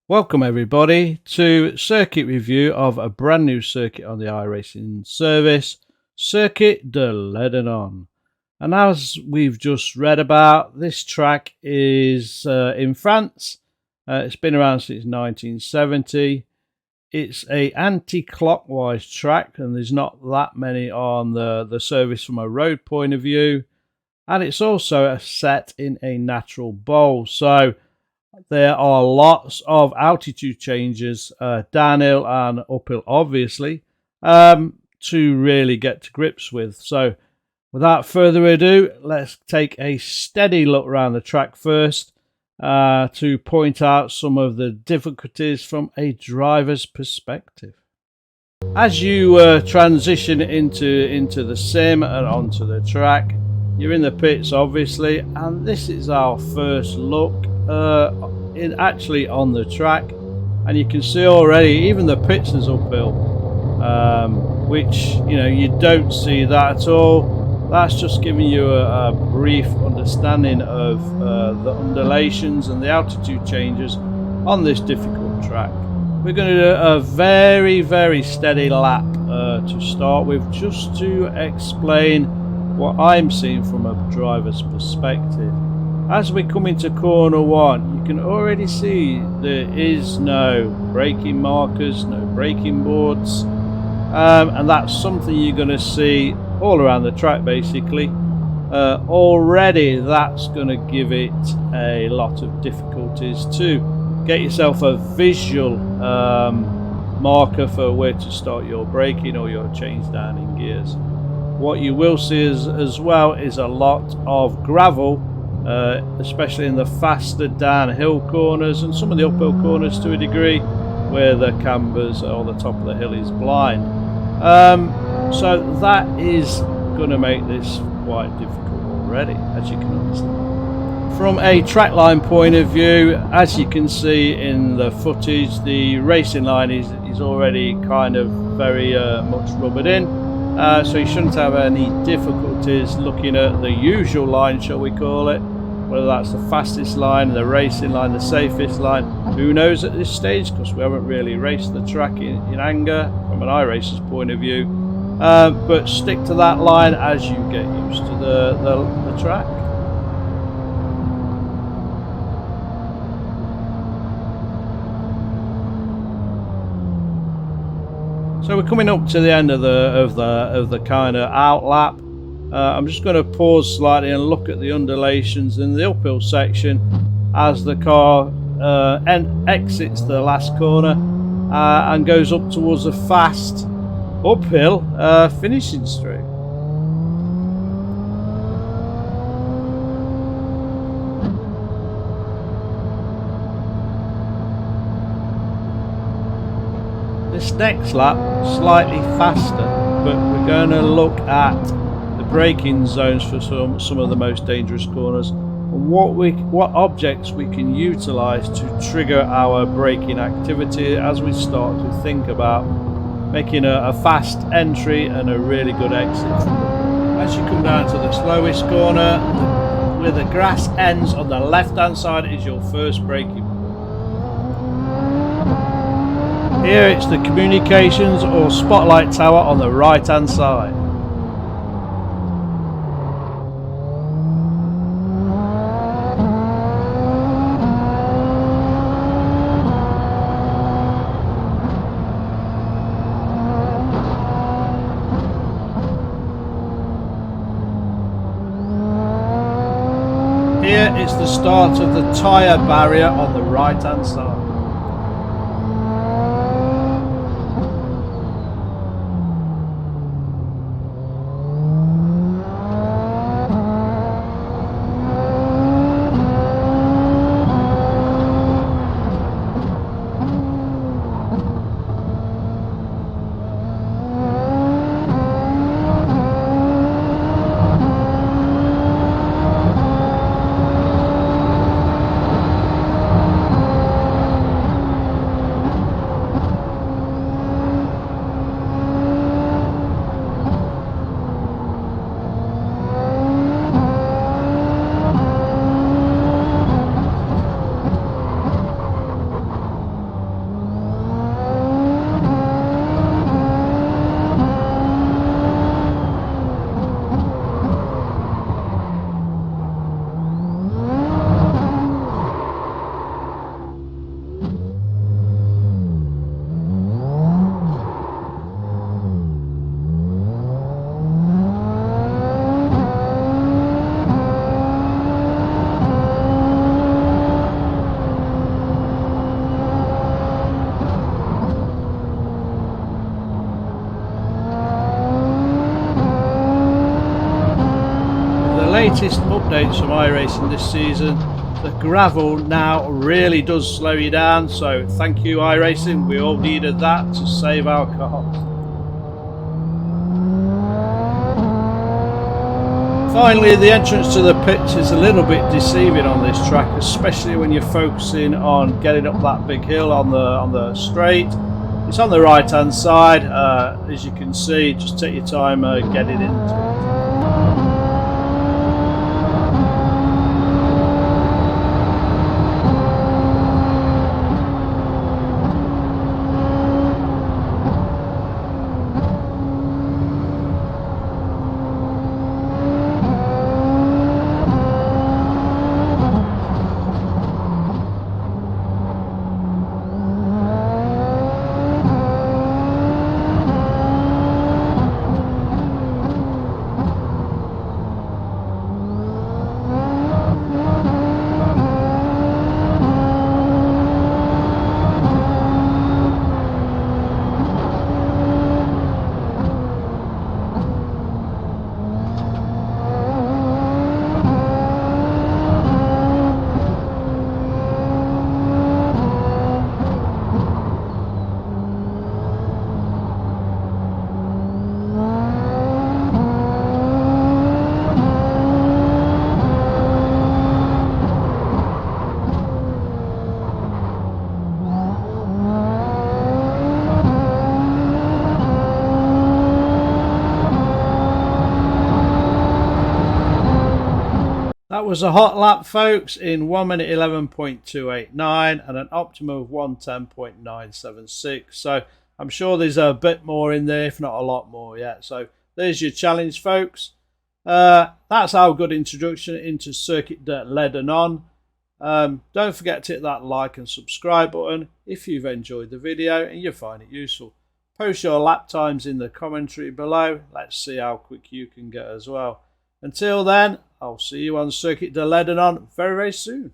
Welcome everybody to circuit review of a brand new circuit on the iRacing service, Circuit de Ledenon. And as we've just read about, this track is in France. It's been around since 1970. It's a anti-clockwise track, and there's not that many on the service from a road point of view. And it's also set in a natural bowl, so there are lots of altitude changes, downhill and uphill, obviously, to really get to grips with. So without further ado, let's take a steady look around the track first to point out some of the difficulties from a driver's perspective. As you transition into the sim and onto the track, you're in the pits, obviously, and this is our first look actually on the track, and you can see already even the pits is uphill, which you don't see that at all. That's just giving you a brief understanding of the undulations and the altitude changes on this difficult track. We're going to do a very steady lap to start with, just to explain what I'm seeing from a driver's perspective. As we come into corner one, you can already see there is no braking markers, no braking boards, and that's something you're going to see all around the track basically. Already that's going to give it a lot of difficulties to get yourself a visual marker for where to start your braking or your change down in gears. What you will see as well is a lot of gravel, especially in the faster downhill corners and some of the uphill corners to a degree, where the cambers or the top of the hill is blind. So that is going to make this quite difficult already, as you can understand. From a track line point of view, as you can see in the footage, the racing line is already kind of very much rubbered in. So you shouldn't have any difficulties looking at the usual line, shall we call it, whether that's the fastest line, the racing line, the safest line. Who knows at this stage, because we haven't really raced the track in anger from an iRacer's point of view. But stick to that line as you get used to the track. So we're coming up to the end of the kind of outlap. I'm just going to pause slightly and look at the undulations in the uphill section as the car exits the last corner and goes up towards a fast uphill finishing straight. This next lap slightly faster, but we're going to look at the braking zones for some of the most dangerous corners, and what objects we can utilize to trigger our braking activity as we start to think about making a fast entry and a really good exit. As you come down to the slowest corner, where the grass ends on the left hand side, is your first braking. Here it's the communications or spotlight tower on the right hand side. Here it's the start of the tyre barrier on the right hand side. latest updates from iRacing this season, the gravel now really does slow you down, so thank you iRacing, we all needed that to save our cars. Finally, the entrance to the pits is a little bit deceiving on this track, especially when you're focusing on getting up that big hill on the straight. It's on the right hand side, as you can see. Just take your time getting into it. That was a hot lap, folks, in 1 minute 11.289 and an optimum of 110.976. So I'm sure there's a bit more in there, if not a lot more yet. So there's your challenge, folks. That's our good introduction into Circuit de Ledenon. Don't forget to hit that like and subscribe button if you've enjoyed the video and you find it useful. Post your lap times in the commentary below. Let's see how quick you can get as well. Until then, I'll see you on Circuit de Ledenon very, very soon.